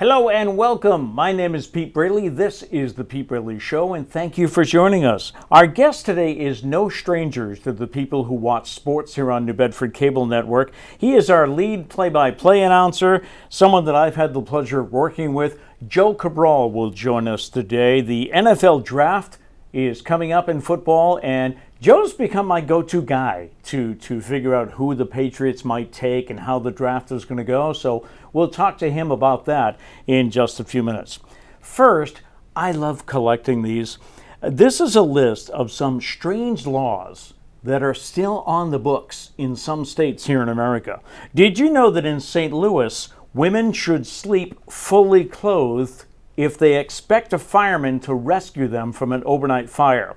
Hello and welcome. My name is Pete Braley. This is the Pete Braley Show, and thank you for joining us. Our guest today is no stranger to the people who watch sports here on New Bedford Cable Network. He is our lead play-by-play announcer, someone that I've had the pleasure of working with. Joe Cabral will join us today. The NFL Draft is coming up in football, and Joe's become my go-to guy to figure out who the Patriots might take and how the draft is going to go. So we'll talk to him about that in just a few minutes. First, I love collecting these. This is a list of some strange laws that are still on the books in some states here in America. Did you know that in St. Louis, women should sleep fully clothed if they expect a fireman to rescue them from an overnight fire?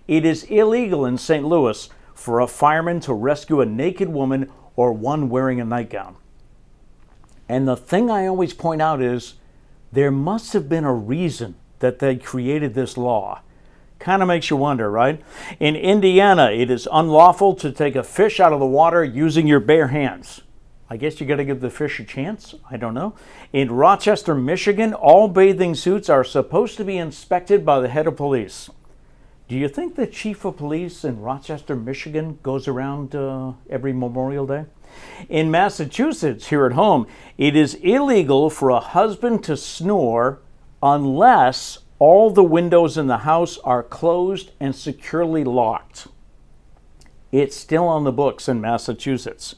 It is illegal in St. Louis for a fireman to rescue a naked woman or one wearing a nightgown. And the thing I always point out is there must have been a reason that they created this law. Kind of makes you wonder, right? In Indiana, it is unlawful to take a fish out of the water using your bare hands. I guess you got to give the fish a chance. I don't know. In Rochester, Michigan, all bathing suits are supposed to be inspected by the head of police. Do you think the chief of police in Rochester, Michigan goes around every Memorial Day? In Massachusetts, here at home, it is illegal for a husband to snore unless all the windows in the house are closed and securely locked. It's still on the books in Massachusetts.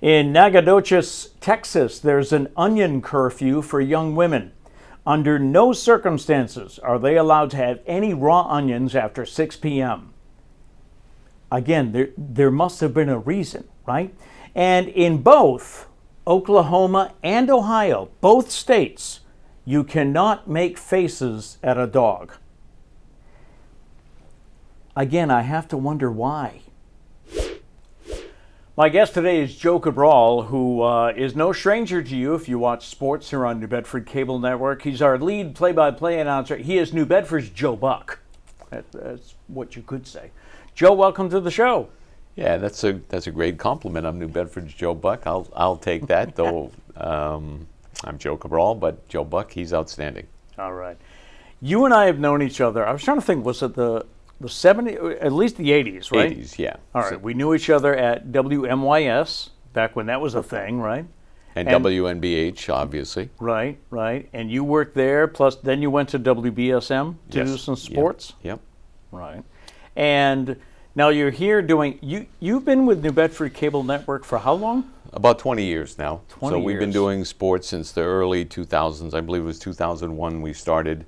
In Nacogdoches, Texas, there's an onion curfew for young women. Under no circumstances are they allowed to have any raw onions after 6 p.m. Again, there must have been a reason, right? And in both Oklahoma and Ohio, both states, you cannot make faces at a dog. Again, I have to wonder why. My guest today is Joe Cabral, who is no stranger to you if you watch sports here on New Bedford Cable Network. He's our lead play-by-play announcer. He is New Bedford's Joe Buck. That's what you could say. Joe, welcome to the show. Yeah, that's a great compliment. I'm New Bedford's Joe Buck. I'll take that, though. I'm Joe Cabral, but Joe Buck, he's outstanding. All right. You and I have known each other. I was trying to think, was it the 70s, at least the 80s, right? 80s, yeah. All right. We knew each other at WMYS back when that was a thing, right? And WNBH, obviously. Right. And you worked there, plus then you went to WBSM to do some sports? Yep. Right. And now you're here doing, you've been with New Bedford Cable Network for how long? About 20 years now. 20 years. We've been doing sports since the early 2000s. I believe it was 2001 we started.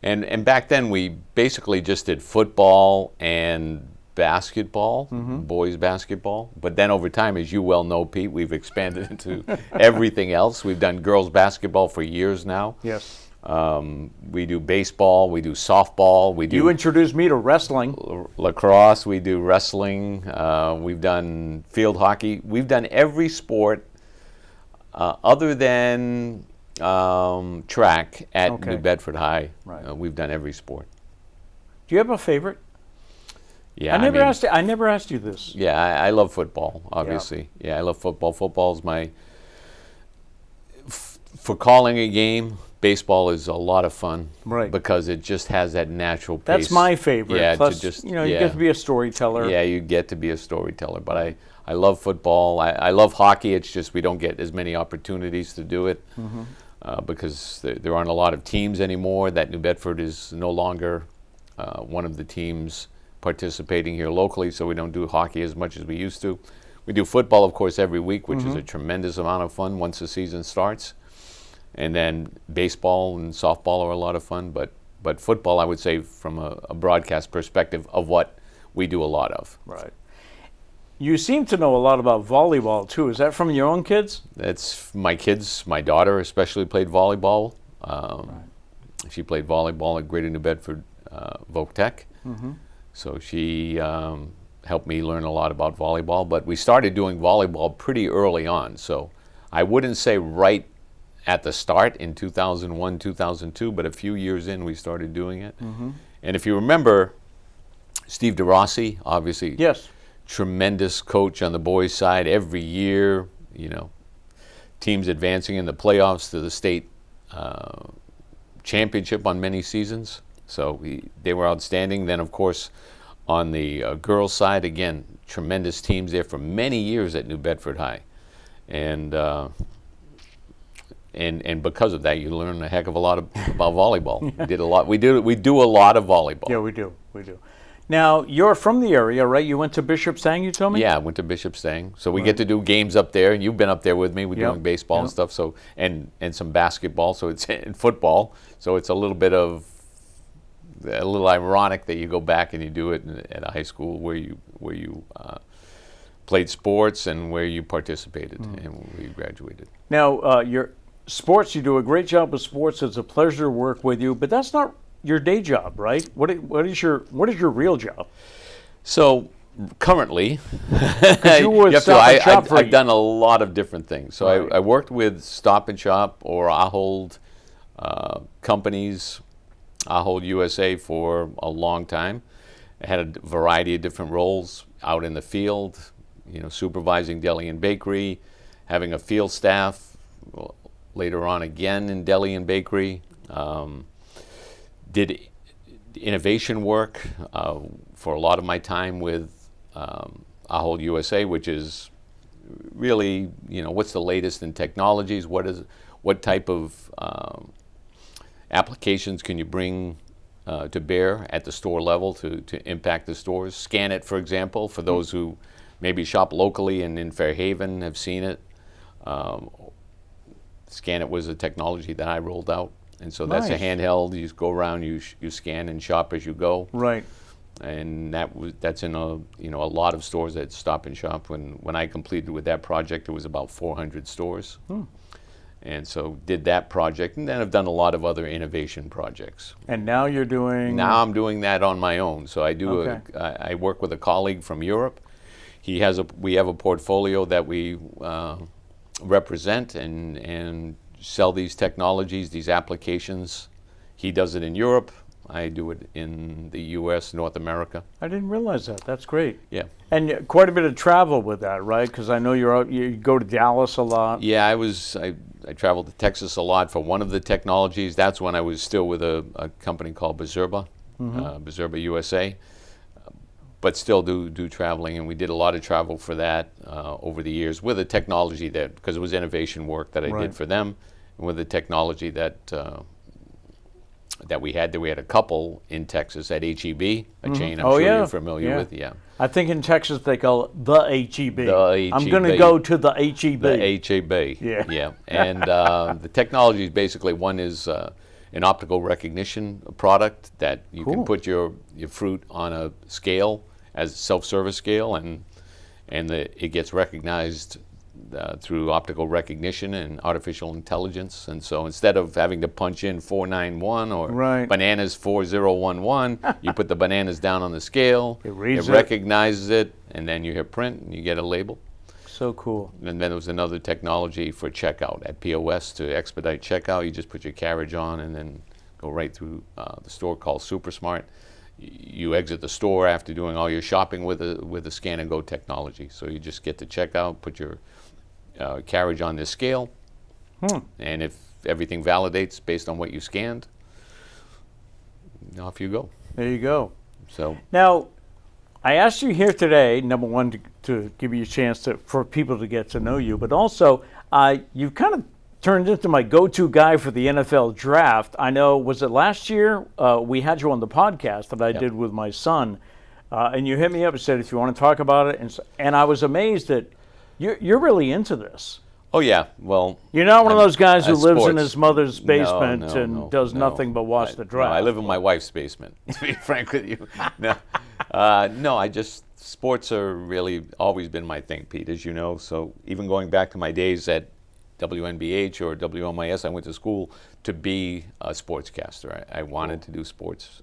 And back then we basically just did football and basketball, boys basketball. But then over time, as you well know, Pete, we've expanded into everything else. We've done girls basketball for years now. Yes. We do baseball, we do softball, You introduced me to wrestling. Lacrosse, we do wrestling, we've done field hockey. We've done every sport other than track at New Bedford High. Right. We've done every sport. Do you have a favorite? Yeah, I never asked you this. Yeah, I love football, obviously. Yeah, I love football. Football's for calling a game, baseball is a lot of fun. Right. Because it just has that natural pace. That's my favorite. Yeah, plus, you get to be a storyteller. Yeah, you get to be a storyteller. But I love football. I love hockey. It's just we don't get as many opportunities to do it. Because there aren't a lot of teams anymore. That New Bedford is no longer one of the teams participating here locally, so we don't do hockey as much as we used to. We do football, of course, every week, which is a tremendous amount of fun once the season starts. And then baseball and softball are a lot of fun, but football, I would say, from a broadcast perspective of what we do a lot of. Right. You seem to know a lot about volleyball, too. Is that from your own kids? That's my kids. My daughter especially played volleyball. She played volleyball at Greater New Bedford Voc Tech. So she helped me learn a lot about volleyball. But we started doing volleyball pretty early on. So I wouldn't say right at the start in 2001, 2002, but a few years in we started doing it. And if you remember, Steve DeRossi, obviously. Yes. Tremendous coach on the boys' side every year, teams advancing in the playoffs to the state championship on many seasons. So they were outstanding. Then, of course, on the girls' side, again, tremendous teams there for many years at New Bedford High. And because of that, you learn a heck of a lot about volleyball. Yeah. We did a lot. We do a lot of volleyball. Yeah, we do. Now, you're from the area, right? You went to Bishop Stang, you told me? Yeah, I went to Bishop Stang. So we get to do games up there, and you've been up there with me. We're Yep. doing baseball Yep. and stuff, so and some basketball, so it's in football. So it's a little ironic that you go back and you do it at a high school where you played sports and where you participated and where you graduated. Now, your sports, you do a great job with sports. It's a pleasure to work with you, but that's not your day job, right? What is your real job? So currently, You were Stop and Shop I've done a lot of different things. So Right. I worked with Stop and Shop or Ahold companies, Ahold USA for a long time. I had a variety of different roles out in the field, supervising deli and bakery, having a field staff, later on again in deli and bakery. Did innovation work for a lot of my time with Ahold USA, which is really, what's the latest in technologies? What type of applications can you bring to bear at the store level to impact the stores? Scan It, for example, for those who maybe shop locally and in Fairhaven have seen it. Scan It was a technology that I rolled out. And so that's a Nice. handheld. You just go around, you scan and shop as you go. Right. And that's in a lot of stores at Stop and Shop. When I completed with that project, it was about 400 stores. And so did that project, and then I've done a lot of other innovation projects. And now you're doing... Now I'm doing that on my own. So I do. Okay. I work with a colleague from Europe. We have a portfolio that we represent and sell these technologies, these applications. He does it in Europe. I do it in the U.S., North America. I didn't realize that. That's great. Yeah. And quite a bit of travel with that, right? Because I know you go to Dallas a lot. Yeah, I traveled to Texas a lot for one of the technologies. That's when I was still with a company called Bezerba, Bezerba USA. But still do traveling, and we did a lot of travel for that over the years with the technology because it was innovation work that I Right. did for them, and with the technology that we had. We had a couple in Texas at HEB, a chain I'm sure you're familiar with. Yeah. I think in Texas they call it the HEB. The I'm going to HEB. go to the HEB. The HEB. Yeah. Yeah. And the technology is basically, one is an optical recognition product that you Cool. can put your fruit on a scale as a self-service scale, and it gets recognized through optical recognition and artificial intelligence. And so instead of having to punch in 491 or Right. bananas 4011, you put the bananas down on the scale, It reads it. recognizes it, and then you hit print and you get a label. So cool. And then there was another technology for checkout at POS to expedite checkout. You just put your carriage on and then go right through the store called SuperSmart. You exit the store after doing all your shopping with a scan and go technology. So you just get to checkout, put your carriage on this scale, and if everything validates based on what you scanned, off you go. There you go. So Now, I asked you here today, number one, to give you a chance for people to get to know you, but also you've kind of turned into my go-to guy for the NFL draft. I know, was it last year? We had you on the podcast that I did with my son, and you hit me up and said if you want to talk about it, and I was amazed that you're really into this. oh yeah, well, You're not one of those guys who lives in sports. his mother's basement No, and no, does no. nothing but watch the draft. No, I live in my wife's basement, to be frank with you. No, sports are really always been my thing, Pete, as you know. So even going back to my days at WNBH or WMIS, I went to school to be a sportscaster. I wanted to do sports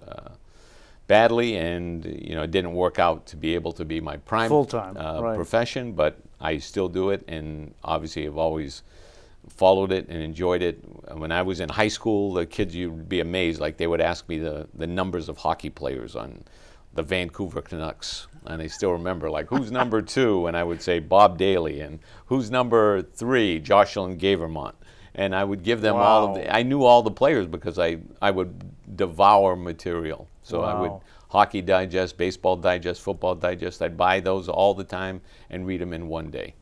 badly, and it didn't work out to be able to be my prime Full-time, right. profession, but I still do it, and obviously have always followed it and enjoyed it. When I was in high school, the kids, you'd be amazed, like they would ask me the numbers of hockey players on the Vancouver Canucks, and I still remember, like, who's number 2? And I would say Bob Daly, and who's number 3? Jocelyn Gavermont. and I would give them all of Wow. the, I knew all the players because I would devour material. So I would Wow. Hockey Digest, Baseball Digest, Football Digest. I'd buy those all the time and read them in one day.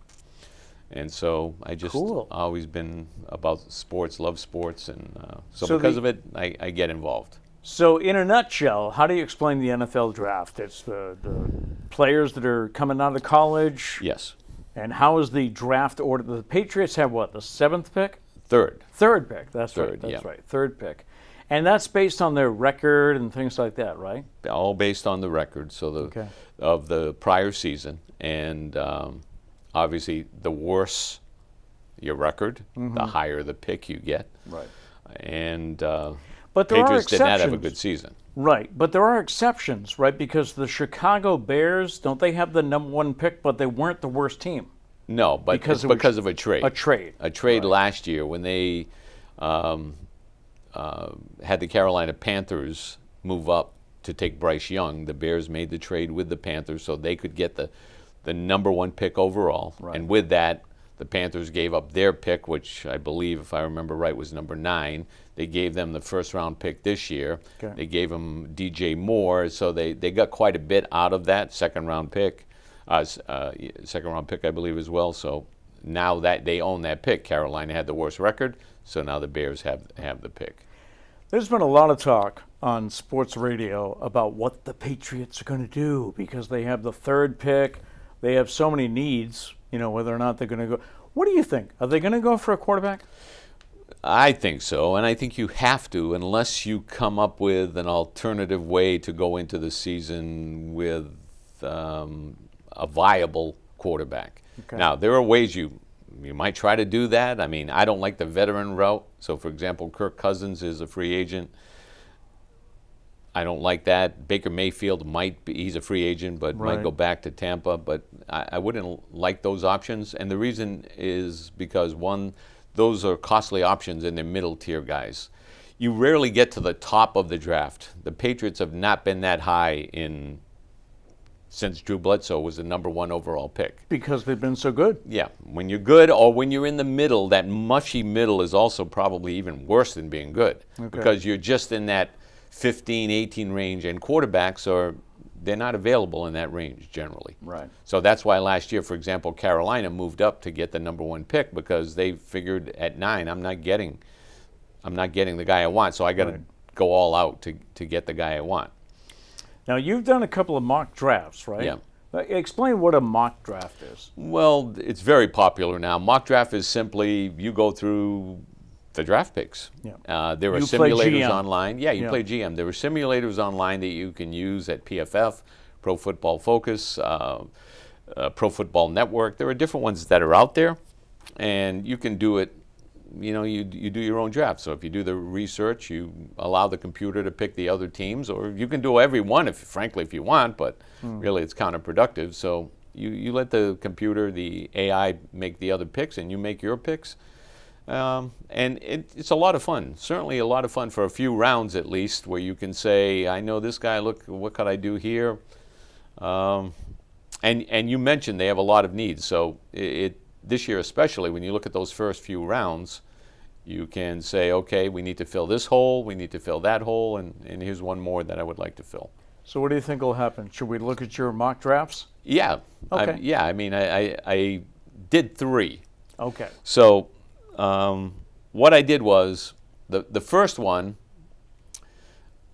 And so I just Cool. always been about sports, love sports, and so So because the- of it, I get involved. So, in a nutshell, how do you explain the NFL draft? It's the players that are coming out of college. Yes, And how is the draft order? The Patriots have what, the 7th pick? third. Third pick. That's right. Third, That's yeah. right. Third pick. And that's based on their record and things like that, right? All based on the record, so Okay. of the prior season, and obviously the worse your record, the higher the pick you get. Right. And But there Patriots are did not have a exceptions. good season. Right, but there are exceptions, right? Because the Chicago Bears, don't they have the number 1 pick, but they weren't the worst team? No, but Because it's it was because of a trade. A trade. A trade Right. last year when they had the Carolina Panthers move up to take Bryce Young. The Bears made the trade with the Panthers so they could get the number 1 pick overall. Right. And with that, the Panthers gave up their pick, which I believe, if I remember right, was number 9. They gave them the first-round pick this year. Okay. They gave them DJ Moore, so they got quite a bit out of that second-round pick. Second-round pick, I believe, as well. So now that they own that pick, Carolina had the worst record, so now the Bears have the pick. There's been a lot of talk on sports radio about what the Patriots are going to do because they have the 3rd pick. They have so many needs, whether or not they're going to go. What do you think? Are they going to go for a quarterback? I think so, and I think you have to, unless you come up with an alternative way to go into the season with a viable quarterback. Okay. Now, there are ways you might try to do that. I mean, I don't like the veteran route. So, for example, Kirk Cousins is a free agent. I don't like that. Baker Mayfield he's a free agent, but Right. might go back to Tampa. But I wouldn't like those options. And the reason is because, one, those are costly options and they're middle tier guys. You rarely get to the top of the draft. The Patriots have not been that high since Drew Bledsoe was the number 1 overall pick. Because they've been so good. Yeah, when you're good or when you're in the middle, that mushy middle is also probably even worse than being good. Okay. Because you're just in that 15, 18 range, and quarterbacks they're not available in that range generally. Right. So that's why last year, for example, Carolina moved up to get the number 1 pick because they figured at 9, I'm not getting the guy I want, so I got to Right. go all out to get the guy I want. Now, you've done a couple of mock drafts, right? Yeah. Explain what a mock draft is. Well, it's very popular now. Mock draft is simply you go through the draft picks. Yeah. There are You play simulators GM. online. Yeah, you Yeah. play GM. There are simulators online that you can use at PFF, Pro Football Focus, Pro Football Network. There are different ones that are out there, and you can do it. You do your own draft. So if you do the research, you allow the computer to pick the other teams, or you can do every one, if you want, but really it's counterproductive. So you let the computer, the AI, make the other picks, and you make your picks. And it's a lot of fun. Certainly a lot of fun for a few rounds at least, where you can say, I know this guy, look, what could I do here? And you mentioned they have a lot of needs. So this year especially, when you look at those first few rounds, you can say, okay, we need to fill this hole, we need to fill that hole, and here's one more that I would like to fill. So what do you think will happen? Should we look at your mock drafts? Yeah. Okay. I mean, I did 3. Okay. So what I did was, the first one,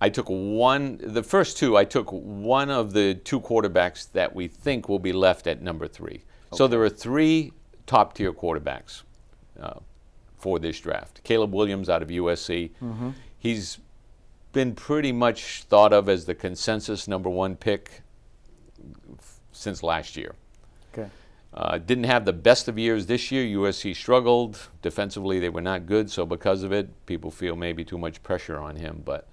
the first 2, I took one of the 2 quarterbacks that we think will be left at number 3. So there are 3 top-tier quarterbacks for this draft. Caleb Williams out of USC. Mm-hmm. He's been pretty much thought of as the consensus number 1 pick since last year. Okay. Didn't have the best of years this year. USC struggled. Defensively, they were not good, so because of it, people feel maybe too much pressure on him. But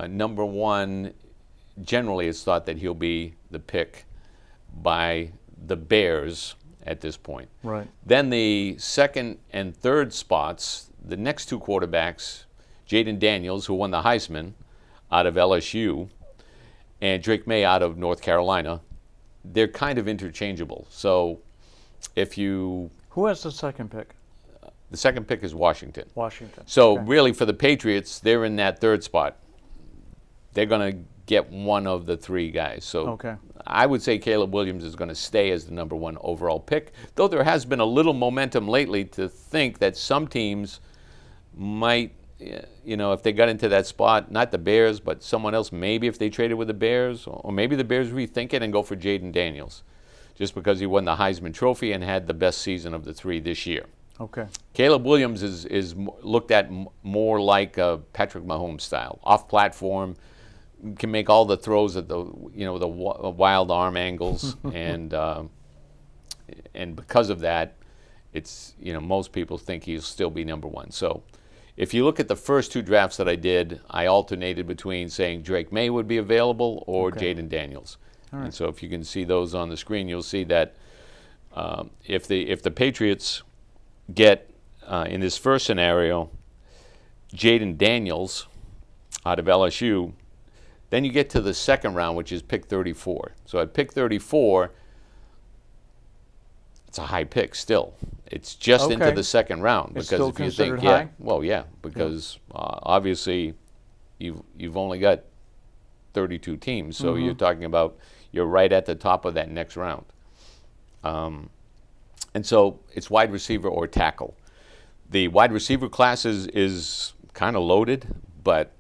number 1, generally it's thought that he'll be the pick by the Bears at this point. Right. Then the 2nd and 3rd spots, the next 2 quarterbacks, Jaden Daniels, who won the Heisman out of LSU, and Drake May out of North Carolina, they're kind of interchangeable. So if you... Who has the 2nd pick? The second pick is Washington. Washington. So Okay. really, for the Patriots, they're in that third spot. They're going to get one of the three guys. So Okay. I would say Caleb Williams is going to stay as the number one overall pick, though there has been a little momentum lately to think that some teams might, if they got into that spot, not the Bears, but someone else, maybe if they traded with the Bears, or maybe the Bears rethink it and go for Jaden Daniels, just because he won the Heisman Trophy and had the best season of the three this year. Okay. Caleb Williams is looked at more like a Patrick Mahomes style, off platform, can make all the throws at the wild arm angles, and because of that, it's most people think he'll still be number one. So if you look at the first two drafts that I did, I alternated between saying Drake May would be available or Jaden Daniels. All right. And so if you can see those on the screen, you'll see that if the Patriots get in this first scenario Jaden Daniels out of LSU, then you get to the second round, which is pick 34. So at pick 34, it's a high pick still. It's just into the second round, it's because still if you considered think, high? because obviously you've only got 32 teams, so you're talking about you're right at the top of that next round. And so it's wide receiver or tackle. The wide receiver class is kind of loaded, but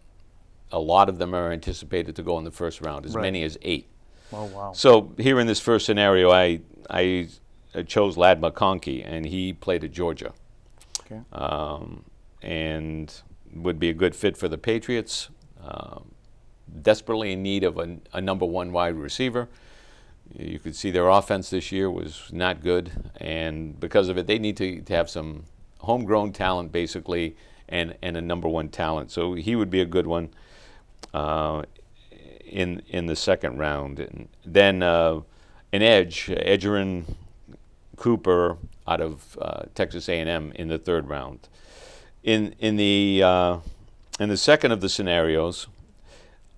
a lot of them are anticipated to go in the first round, as many as 8. Oh, wow. So here in this first scenario, I chose Ladd McConkey, and he played at Georgia. Okay. And would be a good fit for the Patriots. Desperately in need of a number one wide receiver. You could see their offense this year was not good, and because of it, they need to have some homegrown talent, basically, and a number one talent. So he would be a good one in the second round. And then an edge, Edgerrin Cooper out of Texas A&M in the third round. In the second of the scenarios,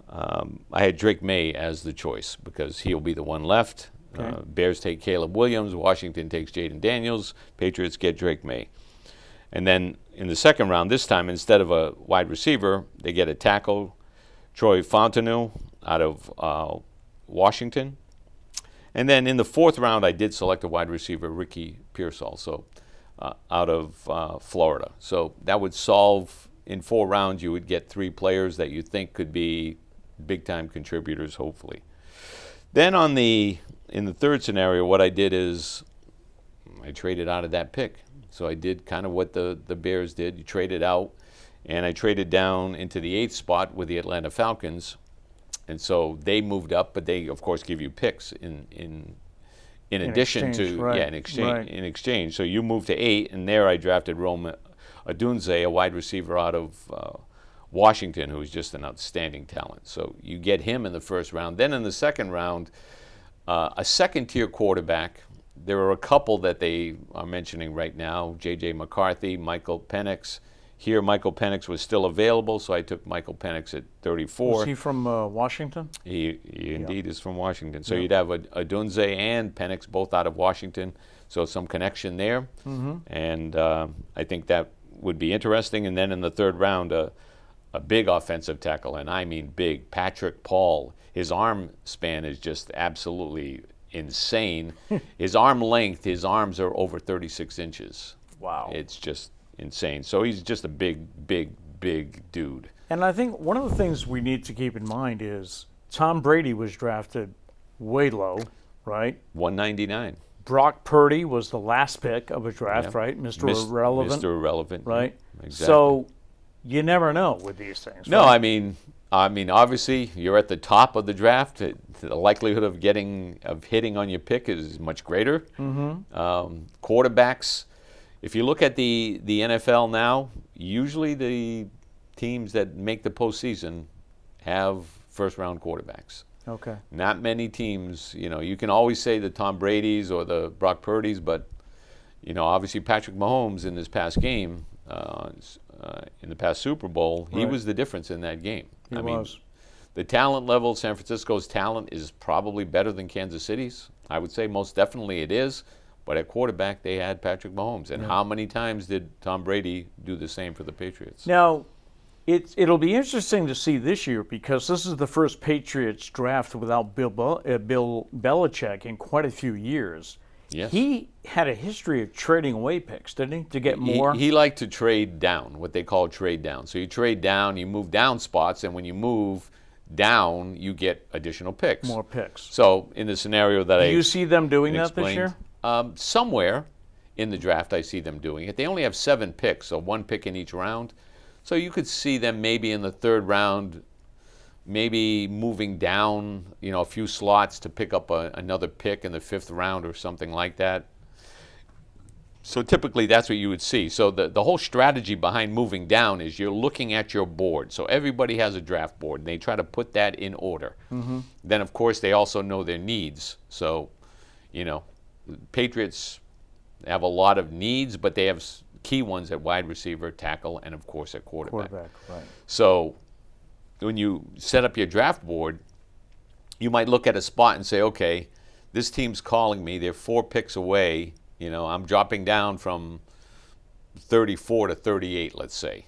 I had Drake May as the choice because he'll be the one left. Okay. Bears take Caleb Williams. Washington takes Jaden Daniels. Patriots get Drake May. And then in the second round, this time, instead of a wide receiver, they get a tackle, Troy Fontenot out of Washington. And then in the fourth round, I did select a wide receiver, Ricky Pearsall, out of Florida. So that would solve, in 4 rounds, you would get 3 players that you think could be big-time contributors, hopefully. Then in the third scenario, what I did is I traded out of that pick. So I did kind of what the Bears did. You traded out, and I traded down into the 8th spot with the Atlanta Falcons. And so they moved up, but they, of course, give you picks in addition exchange, to, right, in exchange. right. In exchange. So you moved to 8, and there I drafted Rome Odunze, a wide receiver out of Washington, who's just an outstanding talent. So you get him in the first round. Then in the second round, a second-tier quarterback. There are a couple that they are mentioning right now, J.J. McCarthy, Michael Penix. Here, Michael Penix was still available, so I took Michael Penix at 34. Was he from Washington? He indeed is from Washington. So you'd have Odunze and Penix both out of Washington, so some connection there. Mm-hmm. And I think that would be interesting. And then in the third round, a big offensive tackle, and I mean big, Patrick Paul. His arm span is just absolutely insane. His arm length, his arms are over 36 inches. Wow. It's just insane. So he's just a big dude. And I think one of the things we need to keep in mind is Tom Brady was drafted way low, right? 199. Brock Purdy was the last pick of a draft, right? Mr. Irrelevant. Mr. Irrelevant. Right? Exactly. So you never know with these things. No, right? I mean, obviously, you're at the top of the draft. The likelihood of hitting on your pick is much greater. Mm-hmm. Quarterbacks, if you look at the NFL now, usually the teams that make the postseason have first-round quarterbacks. Okay. Not many teams, you can always say the Tom Brady's or the Brock Purdy's, but, obviously Patrick Mahomes in this past game, in the past Super Bowl, he was the difference in that game. He was. The talent level, San Francisco's talent is probably better than Kansas City's. I would say most definitely it is, But at quarterback, they had Patrick Mahomes. And how many times did Tom Brady do the same for the Patriots? Now, it'll be interesting to see this year because this is the first Patriots draft without Bill Belichick in quite a few years. Yes. He had a history of trading away picks, didn't he, to get more? He liked to trade down, what they call trade down. So you trade down, you move down spots, and when you move down, you get additional picks. More picks. So in the scenario that Do you see them doing that this explained, year? Somewhere in the draft, I see them doing it. They only have 7 picks, so 1 pick in each round. So you could see them maybe in the 3rd round, maybe moving down, a few slots to pick up another pick in the 5th round or something like that. So typically that's what you would see. So the whole strategy behind moving down is you're looking at your board. So everybody has a draft board, and they try to put that in order. Mm-hmm. Then, of course, they also know their needs. So, Patriots have a lot of needs, but they have key ones at wide receiver, tackle, and, of course, at quarterback. Right. So when you set up your draft board, you might look at a spot and say, okay, this team's calling me. They're 4 picks away. I'm dropping down from 34 to 38, let's say.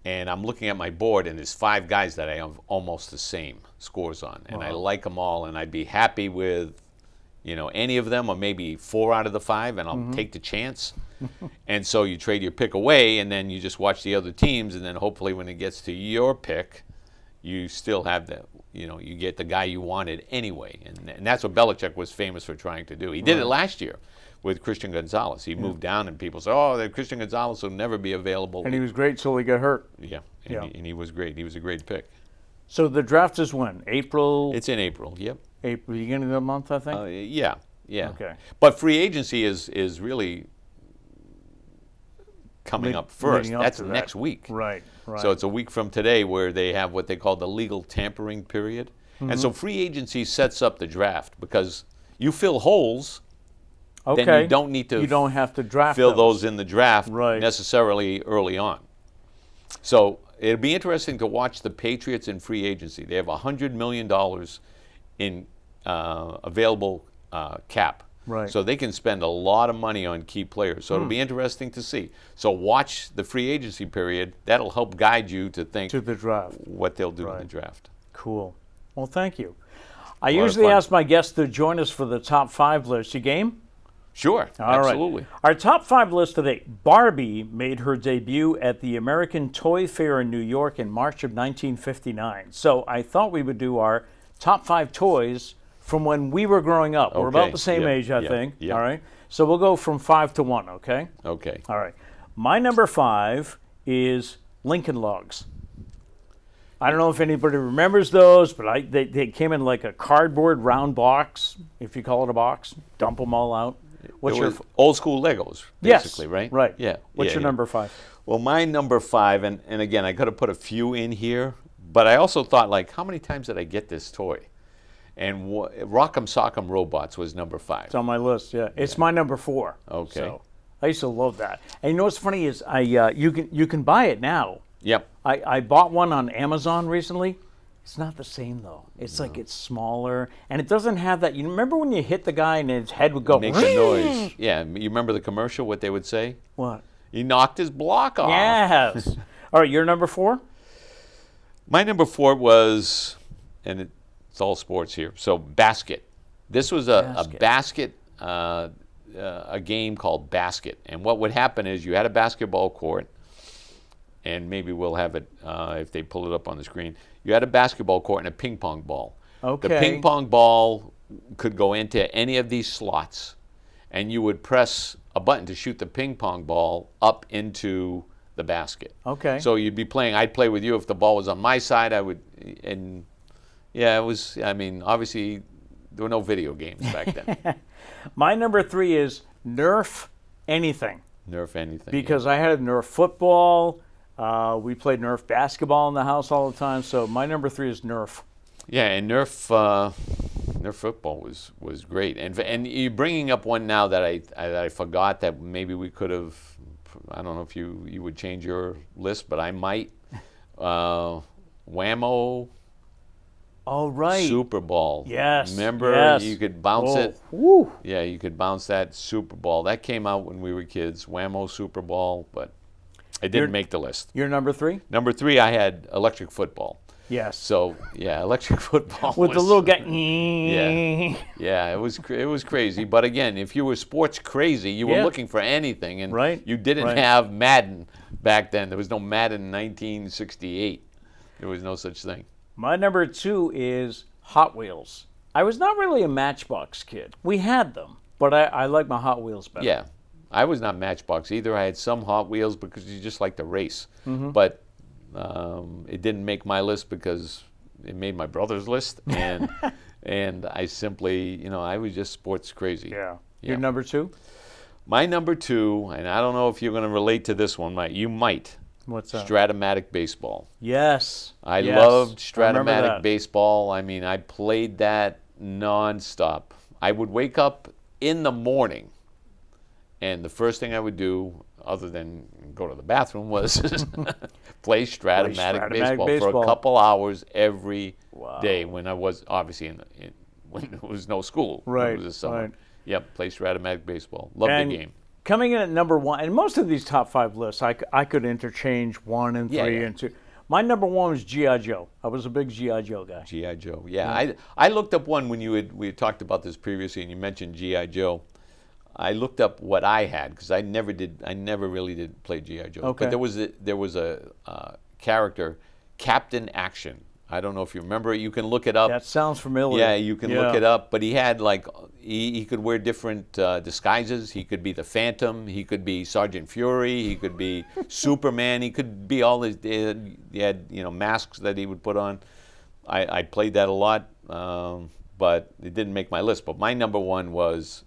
And I'm looking at my board, and there's 5 guys that I have almost the same scores on. And I like them all, and I'd be happy with, any of them, or maybe 4 out of the 5, and I'll take the chance. And so you trade your pick away, and then you just watch the other teams, and then hopefully when it gets to your pick, you still have the, you get the guy you wanted anyway. And that's what Belichick was famous for trying to do. He did it last year with Christian Gonzalez. He moved down, and people said, that Christian Gonzalez will never be available. And he was great till he got hurt. Yeah, and he was great. He was a great pick. So the draft is when? April? It's in April, yep. April, beginning of the month, I think? Yeah. Okay. But free agency is really coming up first. That's next week. Right. So it's a week from today where they have what they call the legal tampering period. Mm-hmm. And so free agency sets up the draft because you fill holes, then you don't need to you don't have to draft fill those in the draft right. necessarily early on. So it'll be interesting to watch the Patriots in free agency. They have $100 million in available cap. Right. So they can spend a lot of money on key players. So it'll be interesting to see. So watch the free agency period. That'll help guide you to think to the draft. What they'll do in the draft. Cool. Well, thank you. I usually ask my guests to join us for the top 5 list. You game? Sure. Absolutely. Right. Our top 5 list today. Barbie made her debut at the American Toy Fair in New York in March of 1959. So I thought we would do our top 5 toys from when we were growing up. We're about the same age, I think. Yep. All right. So we'll go from 5 to 1, okay? Okay. All right. My number 5 is Lincoln Logs. I don't know if anybody remembers those, but they came in like a cardboard round box, if you call it a box. Dump them all out. What's your old school Legos, basically, right? Right. Yeah. What's your number 5? Well, my number 5, and again, I could have put a few in here, but I also thought, like, how many times did I get this toy? And Rock'em Sock'em Robots was number 5. It's on my list. Yeah, it's my number 4. Okay. So I used to love that. And you know what's funny is you can buy it now. Yep. I bought one on Amazon recently. It's not the same though. It's like it's smaller and it doesn't have that. You remember when you hit the guy and his head would go? Make a noise. Yeah. You remember the commercial? What they would say? What? He knocked his block off. Yes. All right. Your number 4. My number 4 was, and it's all sports here. So basket. This was a basket, a game called basket. And what would happen is you had a basketball court, and maybe we'll have it if they pull it up on the screen. You had a basketball court and a ping pong ball. Okay. The ping pong ball could go into any of these slots, and you would press a button to shoot the ping pong ball up into the basket. Okay. So you'd be playing. I'd play with you. If the ball was on my side, I would. And yeah, it was. I mean, obviously, there were no video games back then. My number 3 is Nerf anything. Nerf anything. Because I had a Nerf football. We played Nerf basketball in the house all the time. So my number 3 is Nerf. Yeah, and Nerf football was great. And you're bringing up one now that I forgot that maybe we could have. I don't know if you would change your list, but I might. Whammo. Oh, right. Super Ball. Yes. Remember, yes. you could bounce it. Woo. Yeah, you could bounce that Super Ball. That came out when we were kids, Whammo Super Ball, but it didn't make the list. Your number 3? Number 3, I had electric football. Yes. So, yeah, electric football with was, the little guy. Yeah, it was crazy. But again, if you were sports crazy, you were looking for anything, and you didn't have Madden back then. There was no Madden in 1968. There was no such thing. My number 2 is Hot Wheels. I was not really a Matchbox kid. We had them, but I like my Hot Wheels better. Yeah, I was not Matchbox either. I had some Hot Wheels because you just like to race. But it didn't make my list because it made my brother's list, and and I simply, I was just sports crazy. Yeah. Your number 2? My number 2, and I don't know if you're going to relate to this one, Mike. You might. What's that? Stratomatic baseball. Yes. I loved Stratomatic baseball. I mean, I played that nonstop. I would wake up in the morning, and the first thing I would do, other than go to the bathroom, was play Stratomatic baseball for a couple hours every day when I was obviously when there was no school. Right. It was the summer. Right. Yep, play Stratomatic baseball. Loved the game. Coming in at number 1, and most of these top 5 lists, I could interchange 1 and 3 and 2. My number 1 was G.I. Joe. I was a big G.I. Joe guy. G.I. Joe, yeah. I looked up one when we had talked about this previously, and you mentioned G.I. Joe. I looked up what I had because I never really did play G.I. Joe. Okay. But there was a character, Captain Action. I don't know if you remember it. You can look it up. That sounds familiar. Yeah, you can look it up. But he had he could wear different disguises. He could be the Phantom. He could be Sergeant Fury. He could be Superman. He could be all his. He had masks that he would put on. I played that a lot, but it didn't make my list. But my number 1 was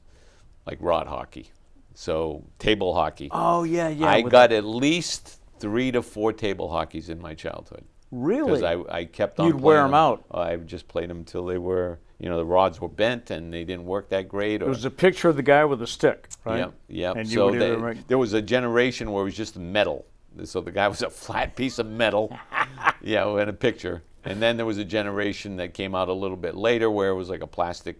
rod hockey, so table hockey. Oh yeah. I got at least 3 to 4 table hockeys in my childhood. Really? Because I kept on You'd playing wear them out. I just played them until they were, the rods were bent and they didn't work that great. There was a picture of the guy with a stick, right? Yeah. And So there was a generation where it was just metal. So the guy was a flat piece of metal, in a picture. And then there was a generation that came out a little bit later where it was like a plastic.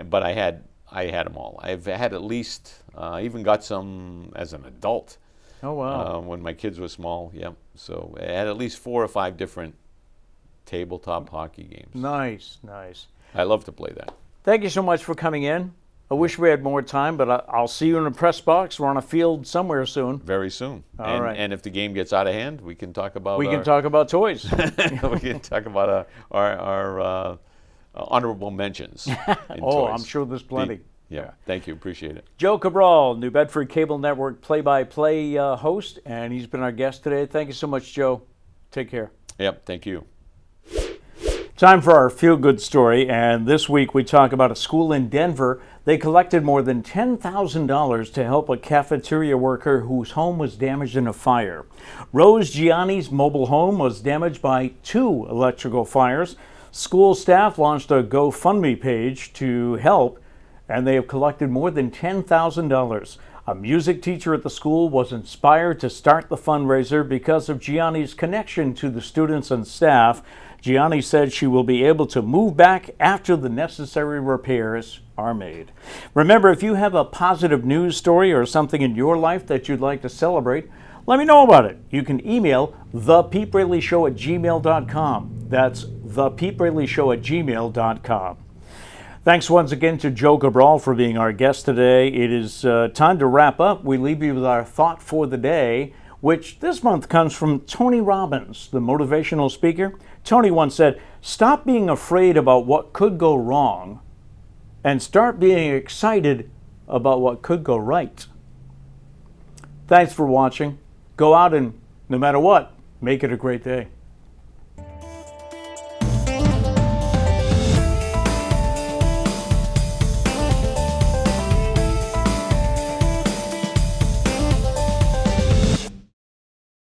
But I had them all. I've had at least, I even got some as an adult. Oh, wow. When my kids were small, So I had at least 4 or 5 different tabletop hockey games. Nice. I love to play that. Thank you so much for coming in. I wish we had more time, but I'll see you in the press box. We're on a field somewhere soon. Very soon. All right. And if the game gets out of hand, we can talk about We can talk about toys. we can talk about our honorable mentions. In toys. I'm sure there's plenty. Yeah, thank you. Appreciate it. Joe Cabral, New Bedford Cable Network play-by-play host, and he's been our guest today. Thank you so much, Joe. Take care. Yep, thank you. Time for our feel-good story, and this week we talk about a school in Denver. They collected more than $10,000 to help a cafeteria worker whose home was damaged in a fire. Rose Gianni's mobile home was damaged by 2 electrical fires. School staff launched a GoFundMe page to help, and they have collected more than $10,000. A music teacher at the school was inspired to start the fundraiser because of Gianni's connection to the students and staff. Gianni said she will be able to move back after the necessary repairs are made. Remember, if you have a positive news story or something in your life that you'd like to celebrate, let me know about it. You can email thepetebraleyshow@gmail.com. That's thepetebraleyshow@gmail.com. Thanks once again to Joe Cabral for being our guest today. It is time to wrap up. We leave you with our thought for the day, which this month comes from Tony Robbins, the motivational speaker. Tony once said, "Stop being afraid about what could go wrong and start being excited about what could go right." Thanks for watching. Go out and, no matter what, make it a great day.